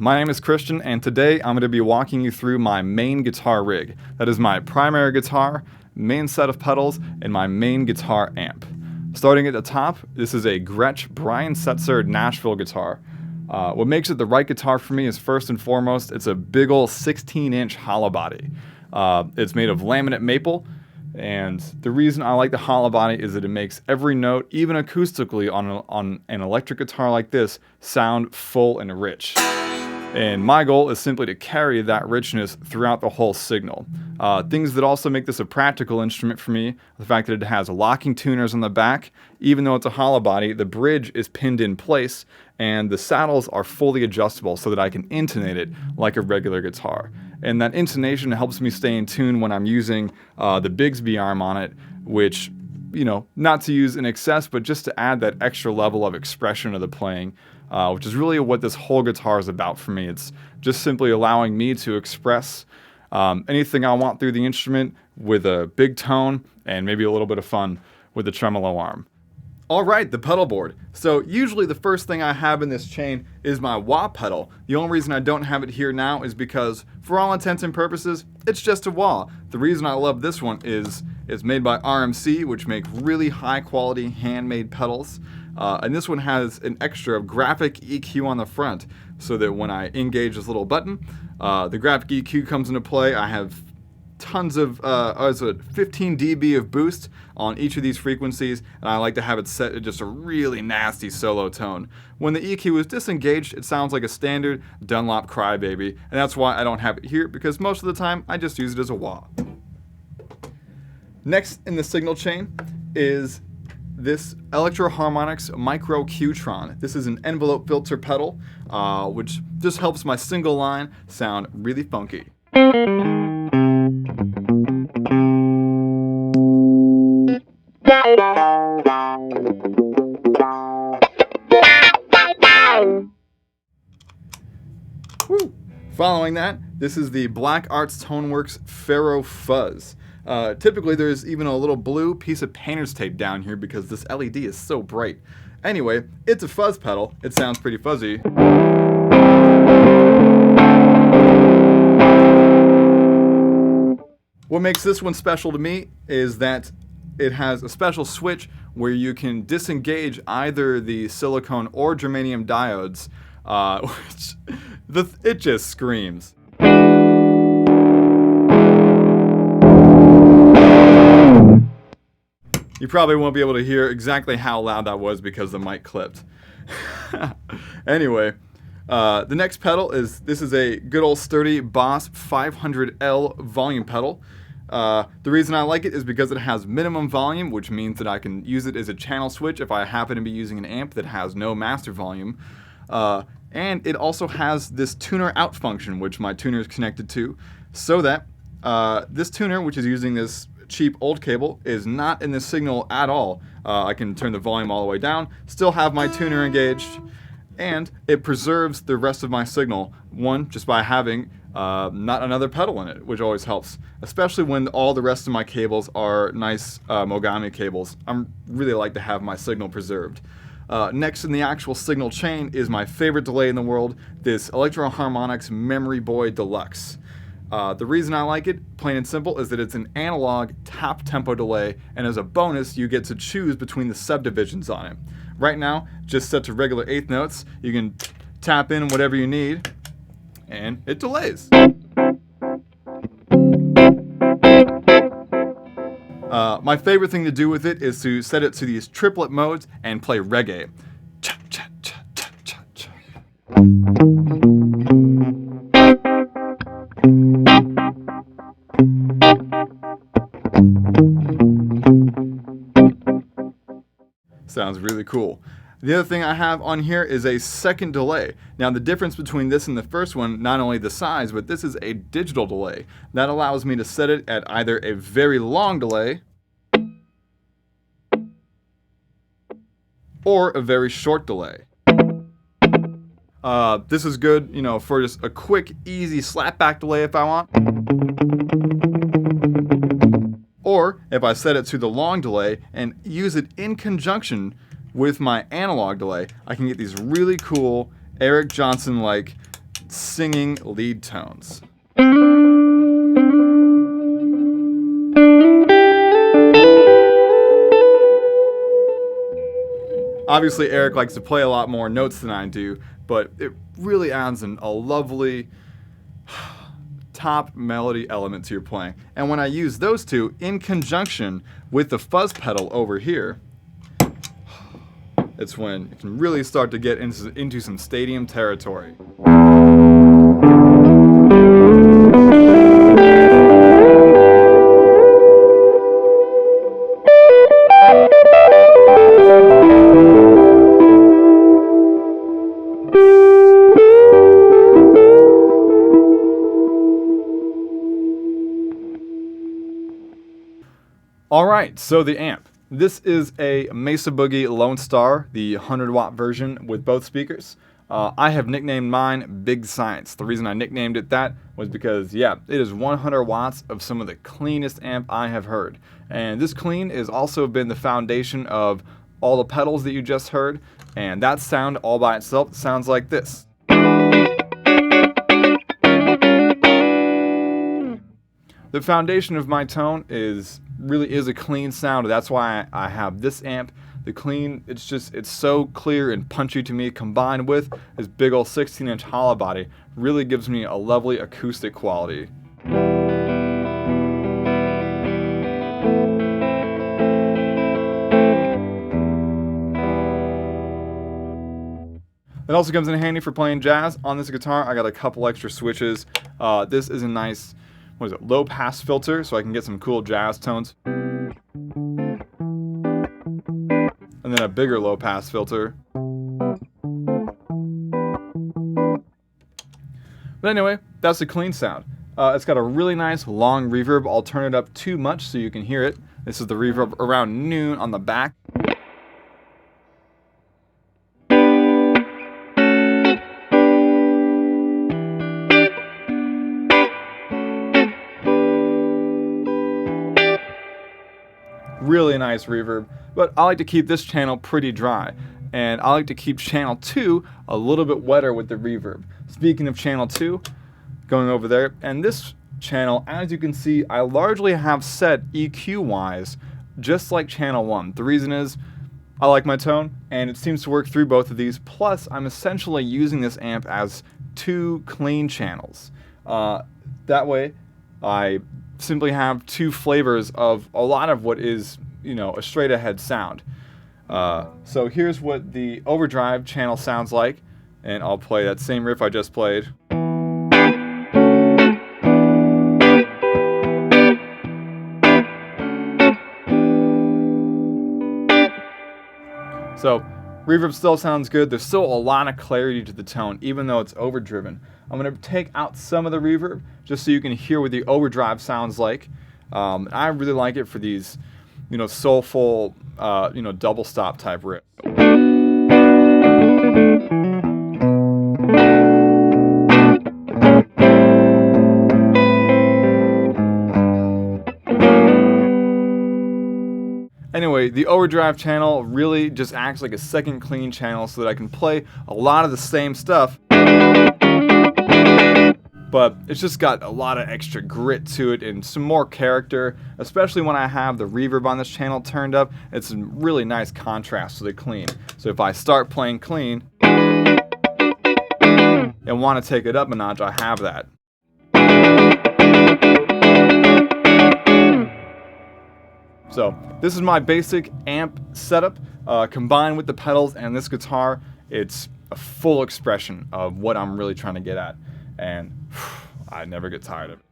My name is Christian, and today I'm going to be walking you through my main guitar rig. That is my primary guitar, main set of pedals, and my main guitar amp. Starting at the top, this is a Gretsch Brian Setzer Nashville guitar. What makes it the right guitar for me is first and foremost, it's a big ol' 16-inch hollow body. It's made of laminate maple, and the reason I like the hollow body is that it makes every note, even acoustically on an electric guitar like this, sound full and rich. And my goal is simply to carry that richness throughout the whole signal. Things that also make this a practical instrument for me, the fact that it has locking tuners on the back. Even though it's a hollow body, the bridge is pinned in place, and the saddles are fully adjustable so that I can intonate it like a regular guitar. And that intonation helps me stay in tune when I'm using the Bigsby arm on it, which, you know, not to use in excess, but just to add that extra level of expression of the playing. Which is really what this whole guitar is about for me. It's just simply allowing me to express anything I want through the instrument with a big tone and maybe a little bit of fun with the tremolo arm. Alright, the pedal board. So usually the first thing I have in this chain is my wah pedal. The only reason I don't have it here now is because, for all intents and purposes, it's just a wah. The reason I love this one is it's made by RMC, which make really high quality handmade pedals. And this one has an extra graphic EQ on the front, so that when I engage this little button, the graphic EQ comes into play. I have tons of 15 dB of boost on each of these frequencies, and I like to have it set at just a really nasty solo tone. When the EQ is disengaged, it sounds like a standard Dunlop Crybaby, and that's why I don't have it here, because most of the time I just use it as a wah. Next in the signal chain is this Electro-Harmonix Micro Qtron. This is an envelope filter pedal, which just helps my single line sound really funky. Woo. Following that, this is the Black Arts Toneworks Pharaoh Fuzz. Typically there's even a little blue piece of painter's tape down here because this LED is so bright. Anyway, it's a fuzz pedal. It sounds pretty fuzzy. What makes this one special to me is that it has a special switch where you can disengage either the silicone or germanium diodes, it just screams. You probably won't be able to hear exactly how loud that was because the mic clipped. Anyway, the next pedal is a good old sturdy Boss 500L volume pedal. The reason I like it is because it has minimum volume, which means that I can use it as a channel switch if I happen to be using an amp that has no master volume. And it also has this tuner out function, which my tuner is connected to, so that this tuner, which is using this cheap old cable, is not in the signal at all. I can turn the volume all the way down, still have my tuner engaged, and it preserves the rest of my signal, just by having not another pedal in it, which always helps, especially when all the rest of my cables are nice Mogami cables. I really like to have my signal preserved. Next in the actual signal chain is my favorite delay in the world, this Electro-Harmonix Memory Boy Deluxe. The reason I like it, plain and simple, is that it's an analog tap tempo delay, and as a bonus you get to choose between the subdivisions on it. Right now, just set to regular eighth notes. You can tap in whatever you need, and it delays. My favorite thing to do with it is to set it to these triplet modes and play reggae. Cha, cha, cha, cha, cha, cha. Sounds really cool. The other thing I have on here is a second delay. Now the difference between this and the first one, not only the size, but this is a digital delay. That allows me to set it at either a very long delay or a very short delay. This is good, you know, for just a quick, easy slapback delay if I want. Or if I set it to the long delay and use it in conjunction with my analog delay, I can get these really cool Eric Johnson-like singing lead tones. Obviously, Eric likes to play a lot more notes than I do, but it really adds a lovely top melody element to your playing. And when I use those two in conjunction with the fuzz pedal over here, it's when you can really start to get into some stadium territory. Alright, so the amp. This is a Mesa Boogie Lone Star, the 100-watt version with both speakers. I have nicknamed mine Big Science. The reason I nicknamed it that was because, yeah, it is 100 watts of some of the cleanest amp I have heard. And this clean has also been the foundation of all the pedals that you just heard, and that sound all by itself sounds like this. The foundation of my tone really is a clean sound. That's why I have this amp. The clean, it's so clear and punchy to me, combined with this big old 16-inch hollow body, really gives me a lovely acoustic quality. It also comes in handy for playing jazz. On this guitar, I got a couple extra switches. This is a nice, low pass filter, so I can get some cool jazz tones. And then a bigger low pass filter. But anyway, that's the clean sound. It's got a really nice long reverb. I'll turn it up too much so you can hear it. This is the reverb around noon on the back. Really nice reverb, but I like to keep this channel pretty dry, and I like to keep channel 2 a little bit wetter with the reverb. Speaking of channel 2, going over there, and this channel, as you can see, I largely have set EQ-wise just like channel 1. The reason is I like my tone, and it seems to work through both of these, plus I'm essentially using this amp as 2 clean channels. That way, I simply have 2 flavors of a lot of what is, a straight ahead sound. So here's what the overdrive channel sounds like, and I'll play that same riff I just played. So reverb still sounds good. There's still a lot of clarity to the tone, even though it's overdriven. I'm going to take out some of the reverb just so you can hear what the overdrive sounds like. I really like it for these, soulful, double stop type riffs. Anyway, the overdrive channel really just acts like a second clean channel so that I can play a lot of the same stuff, but it's just got a lot of extra grit to it and some more character, especially when I have the reverb on this channel turned up. It's a really nice contrast to the clean. So if I start playing clean and want to take it up a notch, I have that. So this is my basic amp setup, combined with the pedals and this guitar. It's a full expression of what I'm really trying to get at, and I never get tired of it.